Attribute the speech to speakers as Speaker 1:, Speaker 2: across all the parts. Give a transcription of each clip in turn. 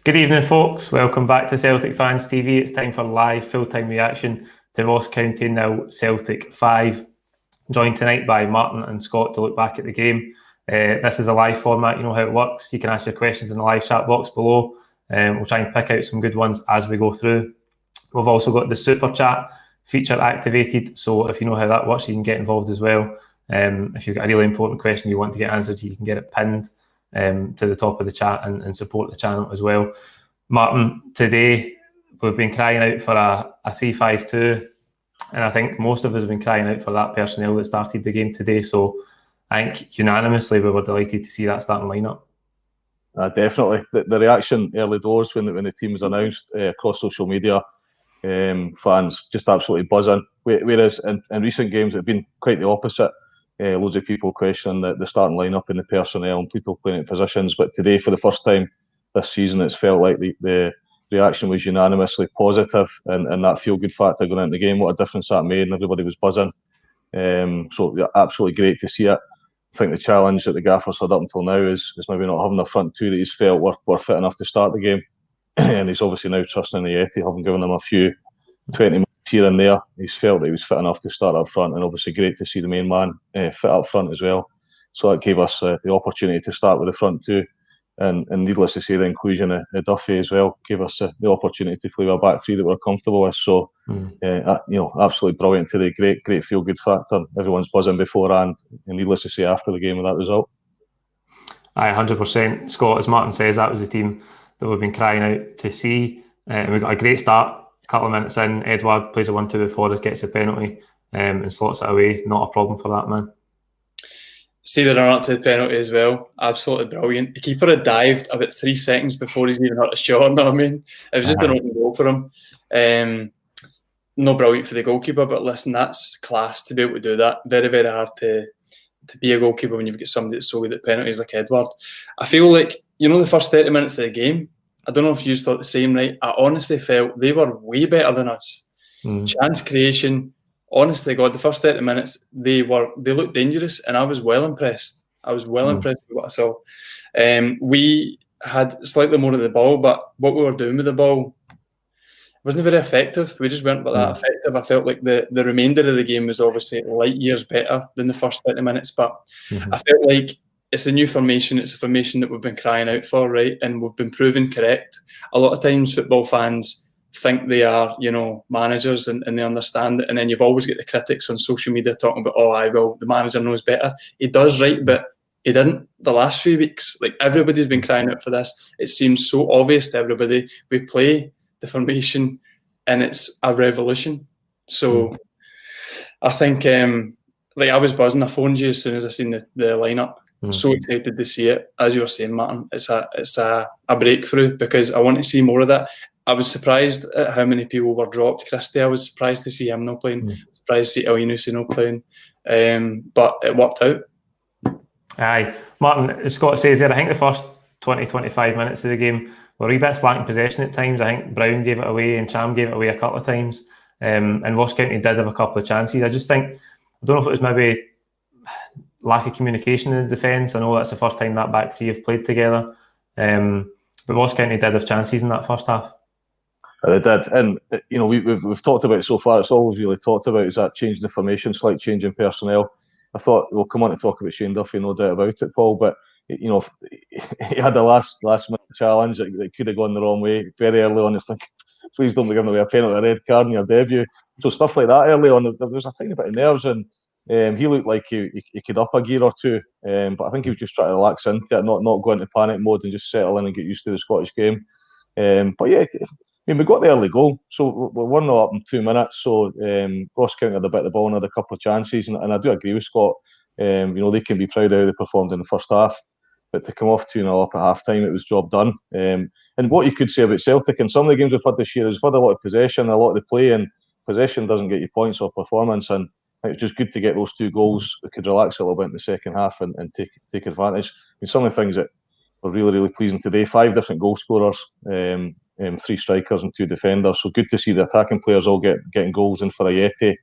Speaker 1: Good evening, folks. Welcome back to Celtic Fans TV. It's time for live full-time reaction to Ross County 0, Celtic 5. Joined tonight by Martin and Scott to look back at the game. This is a live format. You know how it works. You can ask your questions in the live chat box below. We'll try and pick out some good ones as we go through. We've also got the super chat feature activated, so if you know how that works, you can get involved as well. If you've got a really important question you want to get answered, you can get it pinned to the top of the chat and support the channel as well. Martin, today we've been crying out for a 3-5-2, and I think most of us have been crying out for that personnel that started the game today. So I think unanimously we were delighted to see that starting lineup.
Speaker 2: Definitely. The reaction early doors when the team was announced across social media, fans just absolutely buzzing. Whereas in recent games, it's been quite the opposite. Loads of people questioning the starting lineup and the personnel and people playing in positions. But today, for the first time this season, it's felt like the reaction was unanimously positive, and that feel-good factor going into the game, what a difference that made, and everybody was buzzing. So yeah, absolutely great to see it. I think the challenge that the Gaffer's had up until now is maybe not having a front two that he's felt were fit enough to start the game. And he's obviously now trusting in Yeti, having given him a few 20 minutes here and there. He's felt that he was fit enough to start up front, and obviously great to see the main man fit up front as well. So that gave us the opportunity to start with the front two. And needless to say, the inclusion of Duffy as well gave us the opportunity to play with a back three that we're comfortable with. So, absolutely brilliant today. Great feel-good factor. Everyone's buzzing beforehand, and needless to say, after the game with that result.
Speaker 1: Aye, 100%. Scott, as Martin says, that was the team that we've been crying out to see. And we got a great start. A couple of minutes in, Edward plays a 1-2 before us, gets a penalty and slots it away. Not a problem for that man.
Speaker 3: See the run up to the penalty as well. Absolutely brilliant. The keeper had dived about 3 seconds before he's even hurt a shot. You know what I mean? It was just an open goal for him. No brilliant for the goalkeeper, but listen, that's class to be able to do that. Very, very hard to be a goalkeeper when you've got somebody that's so good at penalties like Edward. I feel like, the first 30 minutes of the game, I don't know if you thought the same, right? I honestly felt they were way better than us. Chance creation, honest to God, the first 30 minutes, they looked dangerous, and I was well impressed. Impressed with what I saw. We had slightly more of the ball, but what we were doing with the ball wasn't very effective. We just weren't that effective. I felt like the remainder of the game was obviously light years better than the first 30 minutes, but I felt like it's a new formation. It's a formation that we've been crying out for, right? And we've been proven correct. A lot of times football fans think they are, managers and they understand it. And then you've always got the critics on social media talking about, the manager knows better. He does, right? But he didn't the last few weeks. Like, everybody's been crying out for this. It seems so obvious to everybody. We play the formation and it's a revolution. So I think, I was buzzing. I phoned you as soon as I seen the lineup. So excited to see it. As you were saying, Martin, it's a breakthrough, because I want to see more of that. I was surprised at how many people were dropped. Christie, I was surprised to see him not playing. Surprised to see El Yunusi not playing. But it worked out.
Speaker 1: Aye. Martin, as Scott says there, I think the first 20-25 minutes of the game were a wee bit slack in possession at times. I think Brown gave it away and Cham gave it away a couple of times. And Ross County did have a couple of chances. I just think, I don't know if it was maybe lack of communication in the defence. I know that's the first time that back three have played together. But Ross County did have chances in that first half.
Speaker 2: They did, and we've talked about it so far. It's all we've really talked about is that change in the formation, slight change in personnel. I thought we'll come on to talk about Shane Duffy, no doubt about it, Paul. But he had the last minute challenge that could have gone the wrong way very early on. I was thinking, please don't be giving away a penalty, a red card in your debut. So stuff like that early on, there was a tiny bit of nerves, and he looked like he could up a gear or two. But I think he was just trying to relax into it, not go into panic mode and just settle in and get used to the Scottish game. But yeah, we got the early goal, so we're 1-0 up in 2 minutes. So Ross County had a bit of the ball and had a couple of chances, and I do agree with Scott. They can be proud of how they performed in the first half, but to come off 2-0 up at half time, it was job done. And what you could say about Celtic in some of the games we've had this year is we've had a lot of possession, a lot of the play, and possession doesn't get you points or performance. And it's just good to get those 2 goals. We could relax a little bit in the second half and take advantage. Some of the things that were really, really pleasing today: 5 different goal scorers, 3 strikers and 2 defenders. So good to see the attacking players all getting goals in for Ayeti.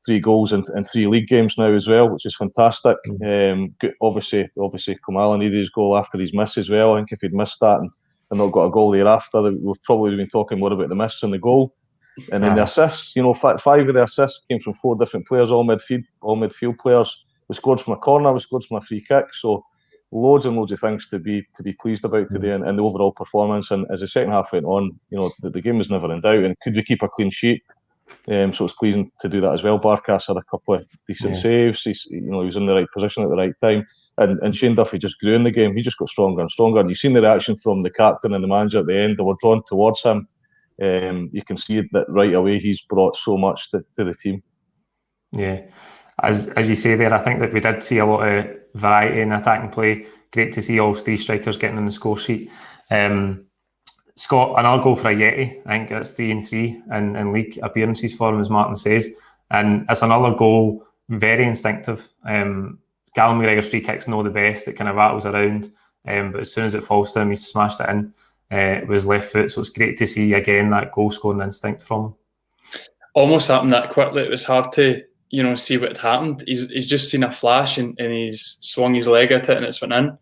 Speaker 2: 3 goals in 3 league games now as well, which is fantastic. Good, obviously Kamala needed his goal after his miss as well. I think if he'd missed that and and not got a goal thereafter, we've probably been talking more about the miss and the goal. And then the assists, 5 of the assists came from 4 different players, all midfield players. We scored from a corner, we scored from a free kick. So loads and loads of things to be pleased about today, and the overall performance. And as the second half went on, the game was never in doubt. And could we keep a clean sheet? So it's pleasing to do that as well. Barkas had a couple of decent saves. He was in the right position at the right time. And Shane Duffy just grew in the game. He just got stronger and stronger. And you've seen the reaction from the captain and the manager at the end. They were drawn towards him. You can see that right away. He's brought so much to the team.
Speaker 1: Yeah, as you say there, I think that we did see a lot of variety in attacking play. Great to see all 3 strikers getting on the score sheet. Scott, another goal for Ajeti. I think that's 3 and 3 in league appearances for him, as Martin says. And it's another goal, very instinctive. Callum McGregor's free kick's not the best. It kind of rattles around. But as soon as it falls to him, he's smashed it in. It was left foot. So it's great to see, again, that goal-scoring instinct from him. Almost
Speaker 3: happened that quickly. It was hard to, see what had happened. He's just seen a flash and he's swung his leg at it and it's went in.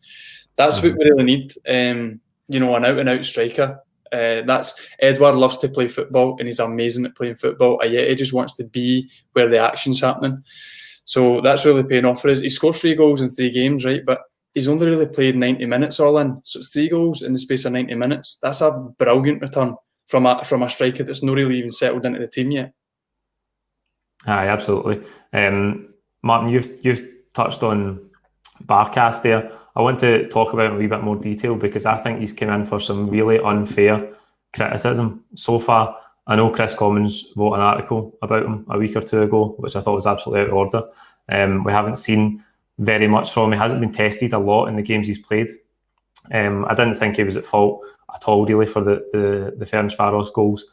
Speaker 3: That's what we really need. An out-and-out striker. Edward loves to play football and he's amazing at playing football. Ajeti just wants to be where the action's happening. So that's really paying off for us. He scored 3 goals in 3 games, right? But he's only really played 90 minutes all in. So it's 3 goals in the space of 90 minutes. That's a brilliant return from a striker that's not really even settled into the team yet.
Speaker 1: Aye, absolutely. Martin, you've touched on Barkas there. I want to talk about it in a wee bit more detail because I think he's come in for some really unfair criticism so far. I know Chris Commons wrote an article about him a week or 2 ago, which I thought was absolutely out of order. We haven't seen very much from him. He hasn't been tested a lot in the games he's played. I didn't think he was at fault at all, really, for the Ferencváros goals.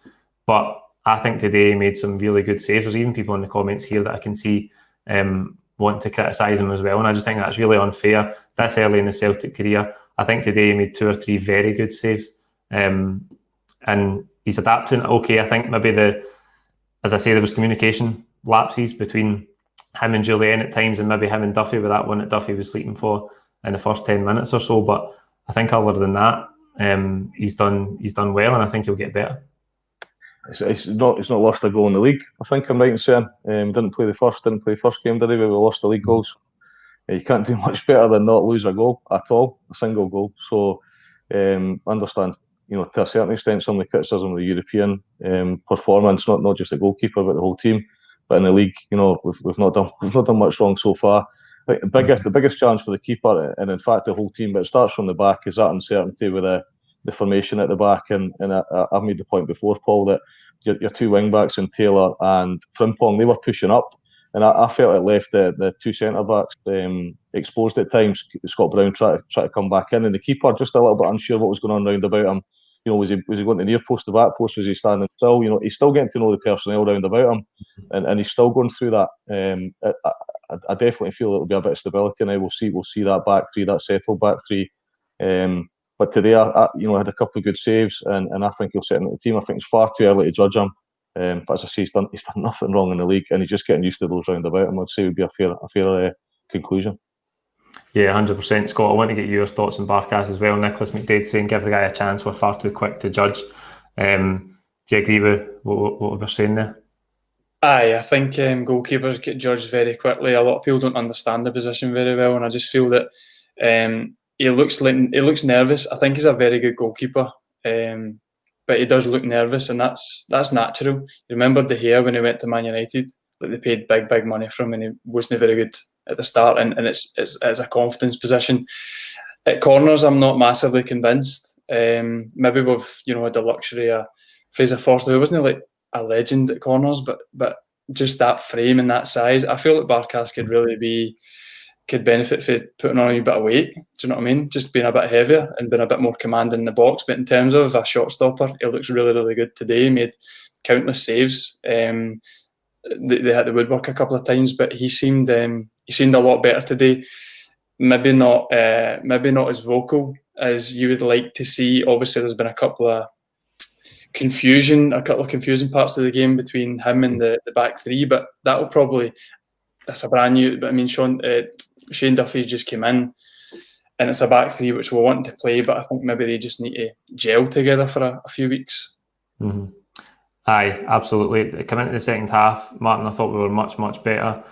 Speaker 1: But I think today he made some really good saves. There's even people in the comments here that I can see want to criticise him as well. And I just think that's really unfair. That's early in the Celtic career. I think today he made 2 or 3 very good saves. And he's adapting. Okay, I think maybe as I say, there was communication lapses between him and Julian at times, and maybe him and Duffy with that one that Duffy was sleeping for in the first 10 minutes or so. But I think other than that, he's done well, and I think he'll get better.
Speaker 2: It's not lost a goal in the league. I think I'm right in saying didn't play the first game, did he? But we lost the league goals. You can't do much better than not lose a goal at all, a single goal. So understand, to a certain extent, some of the criticism of the European performance, not just the goalkeeper but the whole team. But in the league, we've not done much wrong so far. I think the biggest challenge for the keeper, and in fact the whole team, but it starts from the back, is that uncertainty with the formation at the back. And I've made the point before, Paul, that your 2 wing backs in Taylor and Frimpong, they were pushing up, and I felt it left the 2 centre backs exposed at times. Scott Brown try to come back in, and the keeper just a little bit unsure what was going on round about him. Was he going to near post, the back post? Was he standing still? He's still getting to know the personnel round about him, and he's still going through that. I definitely feel it'll be a bit of stability now. We'll see that back 3, that settled back 3. But today, I had a couple of good saves, and I think he'll set into the team. I think it's far too early to judge him. But as I say, he's done nothing wrong in the league, and he's just getting used to those round about him. I'd say would be a fair conclusion.
Speaker 1: Yeah, 100%. Scott, I want to get your thoughts on Barkas as well. Nicholas McDade saying, give the guy a chance, we're far too quick to judge. Do you agree with what we're saying there?
Speaker 3: Aye, I think goalkeepers get judged very quickly. A lot of people don't understand the position very well, and I just feel that he looks nervous. I think he's a very good goalkeeper, but he does look nervous, and that's natural. You remember De Gea when he went to Man United? Like, they paid big money for him, and he wasn't very good at the start, and it's a confidence position. At corners, I'm not massively convinced. Maybe we've had the luxury of Fraser Forster, who wasn't like a legend at corners, but just that frame and that size, I feel that Barkas could benefit for putting on a bit of weight. Do you know what I mean? Just being a bit heavier and being a bit more commanding in the box. But in terms of a shot stopper, he looks really, really good today. He made countless saves. They had the woodwork a couple of times, but he seemed a lot better today. Maybe not as vocal as you would like to see. Obviously, there's been a couple of confusing parts of the game between him and the back 3, but that's a brand new. But I mean, Shane Duffy's just came in, and it's a back three which we're wanting to play, but I think maybe they just need to gel together for a few weeks.
Speaker 1: Mm-hmm. Aye, absolutely. Coming into the second half, Martin, I thought we were much, much better.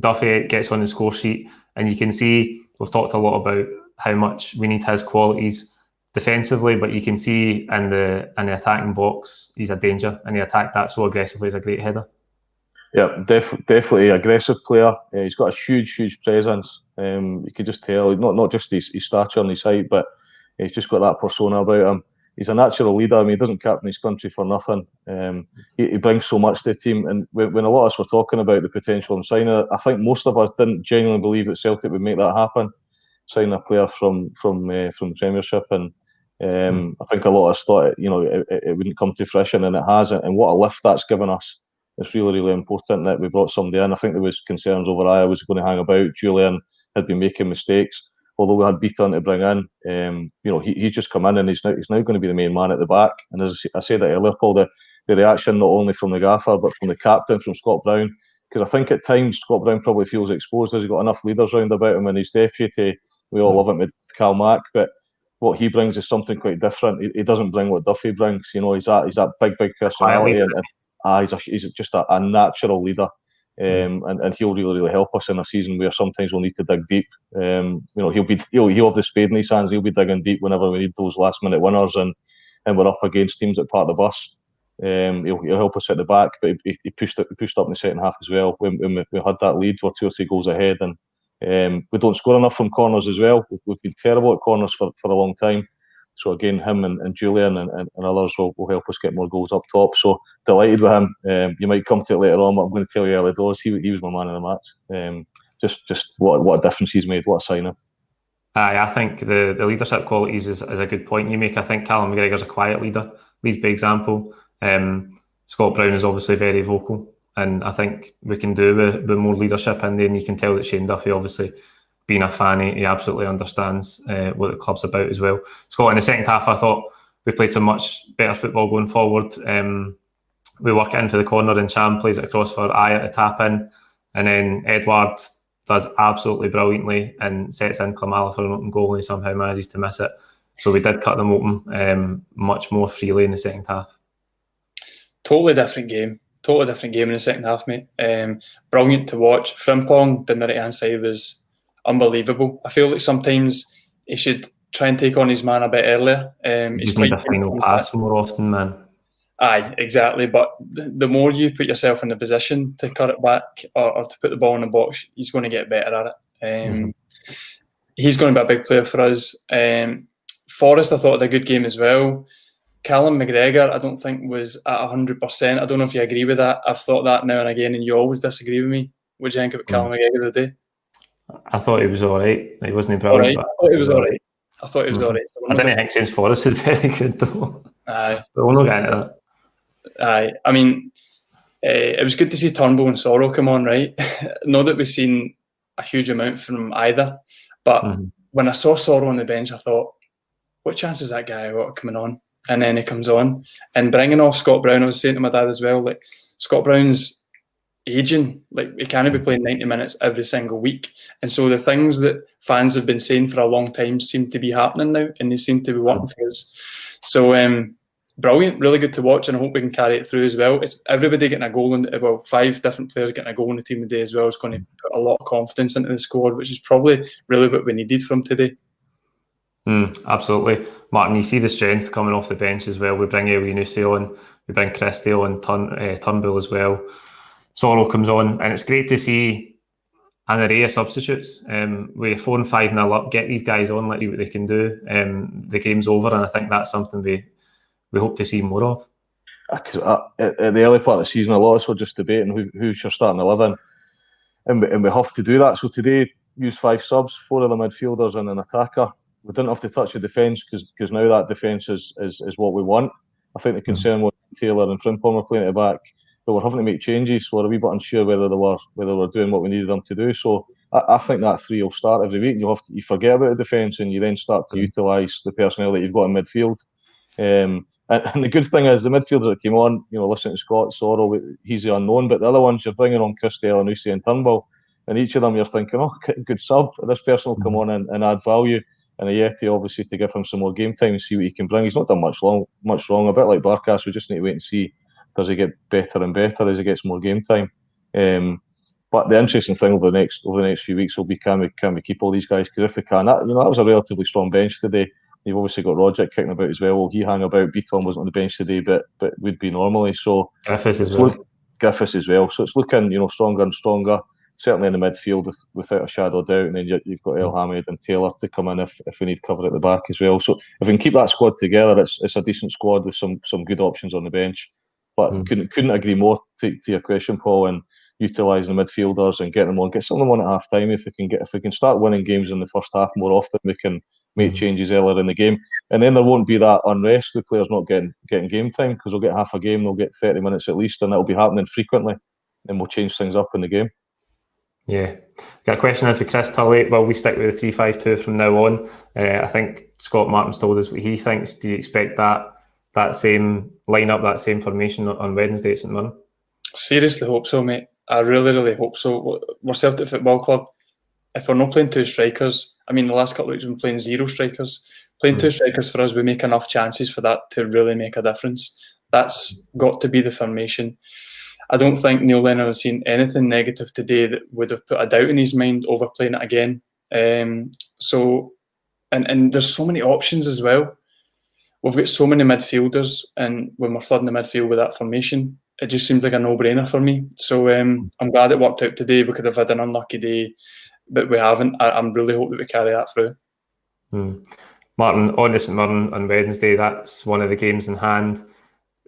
Speaker 1: Duffy gets on the score sheet, and you can see we've talked a lot about how much we need his qualities defensively, but you can see in the attacking box, he's a danger, and he attacked that so aggressively. He's a great header.
Speaker 2: Yeah, definitely aggressive player. He's got a huge presence. You could just tell, not just his stature and his height, but he's just got that persona about him. He's a natural leader. I mean, he doesn't captain his country for nothing. He brings so much to the team. And when a lot of us were talking about the potential in signing, I think most of us didn't genuinely believe that Celtic would make that happen, sign a player from the Premiership. And I think a lot of us thought it wouldn't come to fruition, and it has. And what a lift that's given us. It's really important that we brought somebody in. I think there was concerns over Aya was going to hang about. Julian had been making mistakes, although we had Beaton to bring in. He's just come in, and he's now going to be the main man at the back. And as I said earlier, Paul, the reaction not only from the gaffer but from the captain, from Scott Brown, because I think at times Scott Brown probably feels exposed. He's got enough leaders round about him, and his deputy, we all love him with Cal Mack, but what he brings is something quite different. He doesn't bring what Duffy brings. He's that big personality, he's just a natural leader, and he'll really help us in a season where sometimes we'll need to dig deep. He'll have the spade in his hands. He'll be digging deep whenever we need those last minute winners, and we're up against teams that park the bus. He'll help us at the back, but he pushed up in the second half as well. When we had that lead, we're 2 or 3 goals ahead, and we don't score enough from corners as well. We've been terrible at corners for a long time. So again, him and Julian and others will help us get more goals up top. So delighted with him. You might come to it later on, but I'm going to tell you early doors, he was my man of the match. Just what a difference he's made. What a signing.
Speaker 1: Aye, I think the leadership qualities is a good point you make. I think Callum McGregor's a quiet leader, leads by example. Scott Brown is obviously very vocal, and I think we can do with more leadership in there. And you can tell that Shane Duffy, obviously, being a fan, he absolutely understands what the club's about as well. Scott, in the second half, I thought we played some much better football going forward. We work it into the corner, and Cham plays it across for Aya to tap in, and then Edward does absolutely brilliantly and sets in Klimala for an open goal, and he somehow manages to miss it. So we did cut them open much more freely in the second half.
Speaker 3: Totally different game in the second half, mate. Brilliant to watch. Frimpong down the right hand side was unbelievable. I feel like sometimes he should try and take on his man a bit earlier.
Speaker 1: He just needs a final pass more often, man. Aye,
Speaker 3: exactly. But the more you put yourself in the position to cut it back or to put the ball in the box, he's going to get better at it. He's going to be a big player for us. Forrest, I thought, had a good game as well. Callum McGregor, I don't think was at 100%. I don't know if you agree with that. I've thought that now and again, and you always disagree with me. What do you think about Callum McGregor today?
Speaker 1: I thought he was all right. He wasn't brilliant.
Speaker 3: Right. I thought he was all right.
Speaker 1: I didn't think James Forrest is very good though.
Speaker 3: Aye.
Speaker 1: But we'll not get into that.
Speaker 3: Aye. I mean, it was good to see Turnbull and Sorrell come on, right? Not that we've seen a huge amount from either, but when I saw Sorrell on the bench, I thought, what chance is that guy got coming on? And then he comes on. And bringing off Scott Brown, I was saying to my dad as well, like, Scott Brown's aging. Like, he can't be playing 90 minutes every single week. And so the things that fans have been saying for a long time seem to be happening now, and they seem to be working for us. So, brilliant, really good to watch, and I hope we can carry it through as well. It's everybody getting a goal, 5 different players getting a goal in the team today as well. It's going to put a lot of confidence into the squad, which is probably really what we needed from today.
Speaker 1: Absolutely. Martin, you see the strength coming off the bench as well. We bring Elyounoussi on, we bring Christie on, Turnbull as well. Sorrell comes on, and it's great to see an array of substitutes. With 4 and 5-0 up, get these guys on, let's see what they can do. The game's over, and I think that's something we hope to see more of.
Speaker 2: At the early part of the season, a lot of us were just debating who should start in 11, and we have to do that. So today, use 5 subs, 4 of the midfielders and an attacker. We didn't have to touch the defence because now that defence is what we want. I think the concern was Taylor and Frimpong were playing at the back, but we're having to make changes. We're a wee bit unsure whether we're doing what we needed them to do. So I think that 3 will start every week. And you forget about the defence, and you then start to utilise the personnel that you've got in midfield. And the good thing is the midfielders that came on, listen to Scott, Sorrell, he's the unknown, but the other ones you're bringing on Christie, Elyounoussi and Turnbull. and each of them you're thinking, oh, good sub. This person will come on and add value. And Ayeti, obviously, to give him some more game time and see what he can bring. He's not done much wrong. A bit like Barkas, we just need to wait and see, does he get better and better as he gets more game time. But the interesting thing over the next few weeks will be, can we keep all these guys? Because if we can, that was a relatively strong bench today. You've obviously got Rogic kicking about as well. Will he hang about? Beaton wasn't on the bench today, but would be normally. So
Speaker 1: Griffiths as well.
Speaker 2: Griffiths as well. So it's looking, stronger and stronger. Certainly in the midfield, without a shadow of doubt. And then you've got El Hamid and Taylor to come in if we need cover at the back as well. So if we can keep that squad together, it's a decent squad with some good options on the bench. But couldn't agree more to your question, Paul, and utilising the midfielders and getting them on, get some of them on at half time. If we can start winning games in the first half more often, we can make changes earlier in the game, and then there won't be that unrest with players not getting game time, because they'll get half a game, they'll get 30 minutes at least, and that'll be happening frequently, and we'll change things up in the game.
Speaker 1: Yeah. Got a question in for Chris Tully. Will we stick with the 3-5-2 from now on? I think Scott Martin's told us what he thinks. Do you expect that same lineup, that same formation on Wednesday at St Mirren?
Speaker 3: Seriously hope so, mate. I really, really hope so. We're Celtic Football Club. If we're not playing two strikers, I mean, the last couple of weeks we've been playing zero strikers. Playing two strikers for us, we make enough chances for that to really make a difference. That's got to be the formation. I don't think Neil Lennon has seen anything negative today that would have put a doubt in his mind over playing it again. And there's so many options as well. We've got so many midfielders, and when we're flooding the midfield with that formation, it just seems like a no-brainer for me. So I'm glad it worked out today. We could have had an unlucky day, but we haven't. I'm really hoping that we carry that through.
Speaker 1: Martin, on to St Mirren on Wednesday, that's one of the games in hand.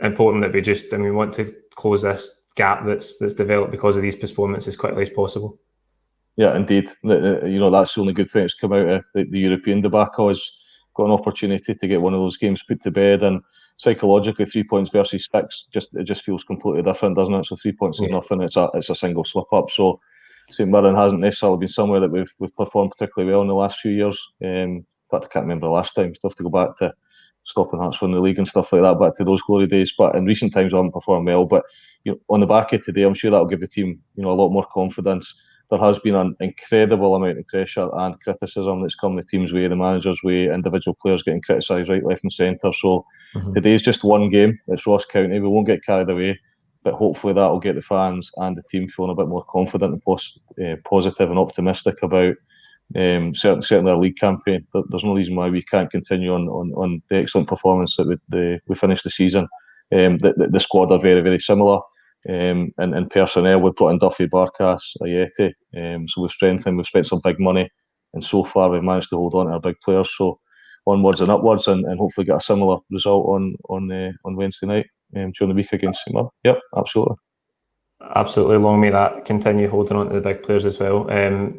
Speaker 1: Important that we want to close this gap that's developed because of these postponements as quickly as possible.
Speaker 2: Yeah, indeed. That's the only good thing that's come out of the European debacle, is got an opportunity to get one of those games put to bed, and psychologically 3 points versus 6 just feels completely different, doesn't it? So 3 points is nothing. It's a single slip up. So St Mirren hasn't necessarily been somewhere that we've performed particularly well in the last few years. In fact, I can't remember the last time. Still have to go back to stopping Hearts winning the league and stuff like that, back to those glory days. But in recent times, we haven't performed well. But on the back of today, I'm sure that'll give the team a lot more confidence. There has been an incredible amount of pressure and criticism that's come the team's way, the manager's way, individual players getting criticised right, left and centre. So today's just one game. It's Ross County. We won't get carried away, but hopefully that will get the fans and the team feeling a bit more confident and positive and optimistic about certainly our league campaign. There's no reason why we can't continue on the excellent performance that we finished the season. The squad are very, very similar. And personnel, we've brought in Duffy, Barkas, Ayeti, so we've strengthened, we've spent some big money, and so far we've managed to hold on to our big players. So onwards and upwards, and hopefully get a similar result on Wednesday night during the week against St Mirren. Yep, absolutely. Long may that continue, holding on to the big players as well.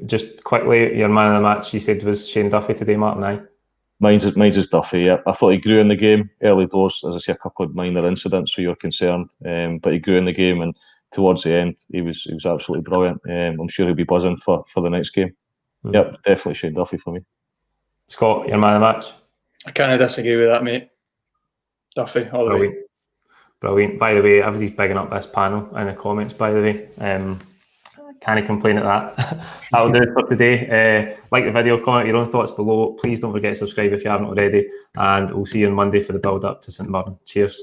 Speaker 2: Just quickly, your man of the match, you said, was Shane Duffy today, Martin. Aye? Mine's is Duffy, yeah. I thought he grew in the game early doors, as I say, a couple of minor incidents where you're concerned, but he grew in the game, and towards the end he was absolutely brilliant. I'm sure he'll be buzzing for the next game. Yep, definitely Shane Duffy for me. Scott, your man of the match?
Speaker 3: I can't disagree with that, mate. Duffy, all the way.
Speaker 1: Brilliant. By the way, everybody's bigging up this panel in the comments, by the way. Can't complain at that. That'll do it for today. Like the video, comment your own thoughts below. Please don't forget to subscribe if you haven't already. And we'll see you on Monday for the build up to St Mirren. Cheers.